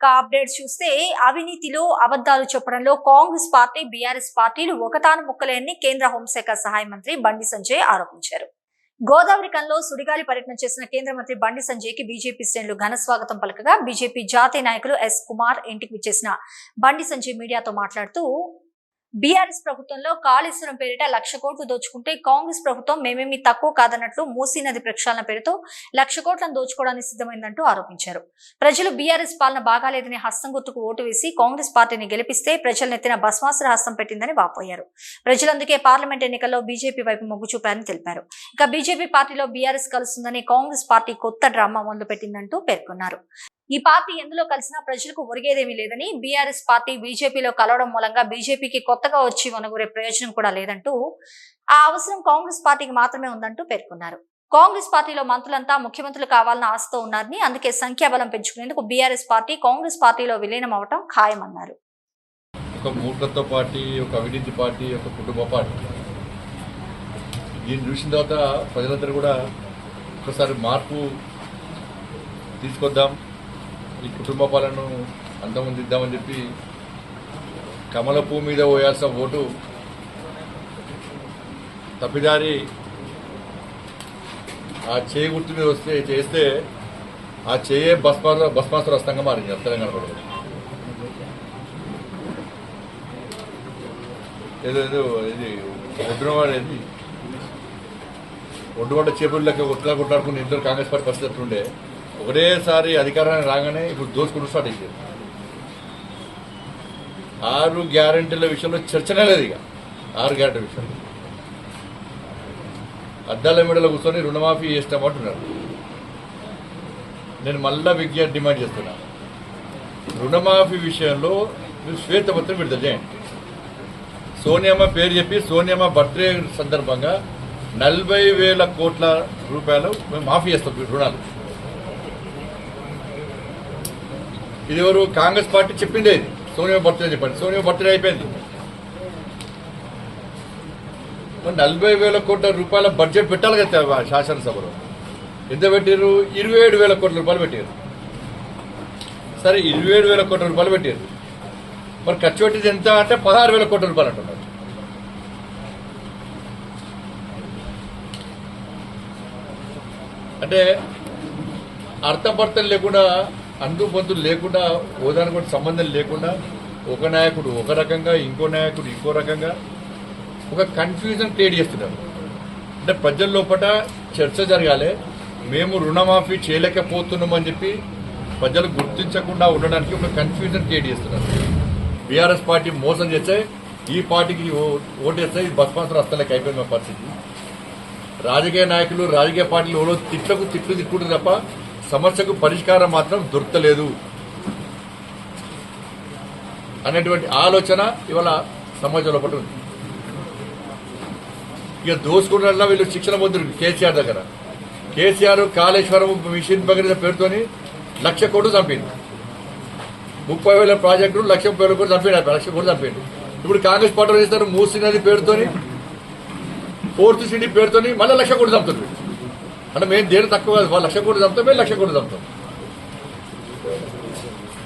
Updates చూస్తే అవినీతిలో అబద్ధాలు చెప్పడంలో కాంగ్రెస్ పార్టీ బీఆర్ఎస్ పార్టీలు ఒకతాను ముక్కలేని కేంద్ర హోంశాఖ సహాయ మంత్రి బండి సంజయ్ ఆరోపించారు. గోదావరి కన్లో సుడిగాలి పర్యటన చేసిన కేంద్ర మంత్రి బండి సంజయ్ కి బీజేపీ శ్రేణులు ఘన స్వాగతం పలకగా బీజేపీ జాతీయ నాయకులు ఎస్ కుమార్ ఇంటికి విచ్చేసిన బండి సంజయ్ మీడియాతో మాట్లాడుతూ బీఆర్ఎస్ ప్రభుత్వంలో కాళేశ్వరం పేరిట 1,00,000 కోట్లు దోచుకుంటే కాంగ్రెస్ ప్రభుత్వం మేమేమి తక్కువ కాదన్నట్లు మూసీ నది ప్రక్షాళన పేరుతో 1,00,000 కోట్లను దోచుకోవడానికి సిద్ధమైందంటూ ఆరోపించారు. ప్రజలు బీఆర్ఎస్ పాలన బాగాలేదని హస్తం గుర్తుకు ఓటు వేసి కాంగ్రెస్ పార్టీని గెలిపిస్తే ప్రజలనెత్తిన భస్మాసుర హస్తం పెట్టిందని వాపోయారు. ప్రజలందుకే పార్లమెంట్ ఎన్నికల్లో బీజేపీ వైపు మొగ్గు చూపారని తెలిపారు. ఇక బీజేపీ పార్టీలో బీఆర్ఎస్ కలుస్తుందని కాంగ్రెస్ పార్టీ కొత్త డ్రామా మొదలుపెట్టిందంటూ పేర్కొన్నారు. ఈ పార్టీ ఎందులో కలిసినా ప్రజలకు ఒరిగేదేమీ లేదని, బీఆర్ఎస్ పార్టీ బీజేపీలో కలవడం మూలంగా బీజేపీకి కొత్తగా వచ్చి వనగూరే ప్రయోజనం కూడా లేదంటూ, ఆ అవసరం కాంగ్రెస్ పార్టీకి మాత్రమే ఉందంటూ పేర్కొన్నారు. కాంగ్రెస్ పార్టీలో మంత్రులంతా ముఖ్యమంత్రులు కావాలన్న ఆశతో ఉన్నారని, అందుకే సంఖ్యాబలం పెంచుకునేందుకు బీఆర్ఎస్ పార్టీ కాంగ్రెస్ పార్టీలో విలీనం అవటం ఖాయమన్నారు. ఒక మూర్ఖత్వ పార్టీ, ఒక అవినీతి పార్టీ, ఒక కుటుంబ పార్టీ. దీన్ని చూసిన తర్వాత ప్రజలందరూ కూడా ఒకసారి మార్పు తీసుకొద్దాం, ఈ కుటుంబ పాలనను అంతమొందిద్దామని చెప్పి కమల పువ్వు మీద పోయాల్సిన ఓటు తప్పిదారి ఆ చేయి గుర్తు మీద చేస్తే ఆ చేయే భస్మాసుర హస్తంగా మారింది తెలంగాణ ప్రజలు. ఏదో ఇది ఒడ్డుపడ్డ చేపలకి కొట్లాడుకుని ఇద్దరు కాంగ్రెస్ పార్టీ పరిస్థితి ఉండే ఒకటేసారి అధికారాన్ని రాగానే ఇప్పుడు దోసుకుంటూ స్టార్ట్ అయ్యారు. 6 గ్యారంటీల విషయంలో చర్చనే లేదు. ఇక 6 గ్యారంటీల విషయంలో అద్దాల మెడలో కూర్చొని రుణమాఫీ చేస్తామంటున్నారు. నేను మళ్ళా విజ్ఞప్తి డిమాండ్ చేస్తున్నా, రుణమాఫీ విషయంలో మీరు శ్వేతపత్రం విడుదల చేయండి. సోనియమ్మ పేరు చెప్పి సోనియమ్మ బర్త్డే సందర్భంగా 40,000 కోట్ల రూపాయలు మేము మాఫీ చేస్తాం రుణాలు. ఇది ఎవరు? కాంగ్రెస్ పార్టీ చెప్పిందే. ఇది సోనియా బర్త్డే చెప్పండి, సోనియా బర్త్డే అయిపోయింది. 40,000 కోట్ల రూపాయల బడ్జెట్ పెట్టాలి కదా శాసనసభలో. ఎంత పెట్టారు? 27,000 కోట్ల రూపాయలు పెట్టారు. సరే 27,000 కోట్ల రూపాయలు పెట్టారు. మరి ఖర్చు పెట్టేది ఎంత అంటే 16,000 కోట్ల రూపాయలు అంటున్నారు. అంటే అర్థపర్థం లేకుండా, అందుబంతులు లేకుండా, హోదానికి కూడా సంబంధం లేకుండా ఒక నాయకుడు ఒక రకంగా, ఇంకో నాయకుడు ఇంకో రకంగా ఒక కన్ఫ్యూజన్ క్రియేట్ చేస్తున్నారు. అంటే ప్రజల లోపల చర్చ జరగాలి, మేము రుణమాఫీ చేయలేకపోతున్నామని చెప్పి ప్రజలు గుర్తించకుండా ఉండడానికి ఒక కన్ఫ్యూజన్ క్రియేట్ చేస్తున్నారు. బీఆర్ఎస్ పార్టీ మోసం చేస్తే ఈ పార్టీకి ఓటేస్తే ఇది బస్మాసుర హస్తలేక అయిపోయింది మా పరిస్థితి. రాజకీయ నాయకులు, రాజకీయ పార్టీలు తిట్లు తిట్టుకుంటారు తప్ప సమస్యకు పరిష్కారం మాత్రం దొరకలేదు అనేటువంటి ఆలోచన ఇవాళ సమాజంలో పట్టు ఉంది. ఇక దోసుకున్న వీళ్ళు శిక్షణ పొందుతుంది కేసీఆర్ దగ్గర. కేసీఆర్ కాళేశ్వరం మిషన్ భగీరథ పేరుతోని 1,00,000 కోట్లు చంపిండు. 30,000 ప్రాజెక్టులు 1,30,000 కోట్లు చంపిండు. 1,00,000 కోట్లు చంపిండు. ఇప్పుడు కాంగ్రెస్ పార్టీ చేస్తారు మూసీ నది పేరుతోని, ఫోర్త్ సిటీ పేరుతోని మళ్ళీ 1,00,000 కోట్లు చంపుతుంది. అంటే మేము దేని తక్కువ కాదు, 1,00,000 కోట్లు చంపుతాం, మేము 1,00,000 కోట్లు చంపుతాం.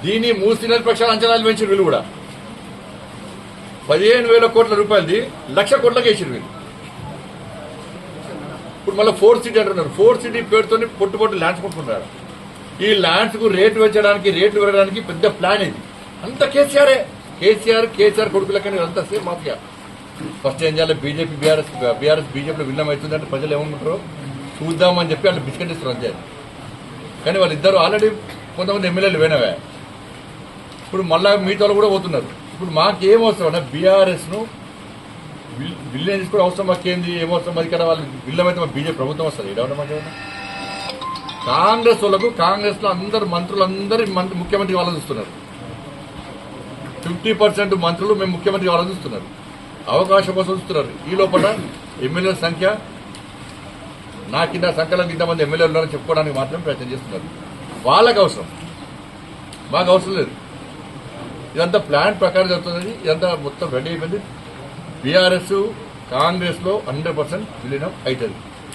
దీన్ని మూసీ నది పక్షాల అంచనాలు పెంచారు. వీళ్ళు కూడా 15,000 కోట్ల రూపాయలది 1,00,000 కోట్లకి వేసారు వీళ్ళు. ఇప్పుడు మళ్ళీ ఫోర్త్ సిటీ అంటున్నారు. ఫోర్త్ సిటీ పేరుతో పొట్టు ల్యాండ్స్ కొట్టుకుంటారు. ఈ ల్యాండ్స్ కు రేట్లు పెరగడానికి పెద్ద ప్లాన్ ఇది. అంత కేసీఆర్ కొడుకులకని అంతా సేమ్ మాఫియా. ఫస్ట్ ఏం చేయాలి? బీఆర్ఎస్ బీజేపీలో విలీనం అవుతుందంటే ప్రజలు ఏమనుకుంటారో చూద్దామని చెప్పి వాళ్ళు బిస్కెట్ ఇస్తారు అంతే. కానీ వాళ్ళిద్దరు ఆల్రెడీ కొంతమంది ఎమ్మెల్యేలు పోయినవే, ఇప్పుడు మళ్ళా మీతో కూడా పోతున్నారు. ఇప్పుడు మాకేమవసరం అంటే బీఆర్ఎస్ను విలీనం తీసుకుని అవసరం మాకేంది, ఏమవసరం? అది కదా వాళ్ళు విలీనం అయితే మా బీజేపీ ప్రభుత్వం వస్తుంది. ఏడవడం కాంగ్రెస్ వాళ్ళకు, కాంగ్రెస్లో అందరు మంత్రులందరూ ముఖ్యమంత్రి వాళ్ళని చూస్తున్నారు. 50% మంత్రులు మేము ముఖ్యమంత్రి వాళ్ళని చూస్తున్నారు, అవకాశం కోసం చూస్తున్నారు. ఈ లోపల ఎమ్మెల్యేల సంఖ్య నా కింద సంకలం ఇంతమంది ఎమ్మెల్యేలు ఉన్నారని చెప్పుకోవడానికి మాత్రమే ప్రయత్నం చేస్తున్నారు. వాళ్ళకి అవసరం, మాకు అవసరం లేదు. ఇదంతా ప్లాన్ ప్రకారం జరుగుతుంది. ఇదంతా మొత్తం రెడీ అయిపోయింది. బీఆర్ఎస్ కాంగ్రెస్లో 100% విలీనం అవుతుంది.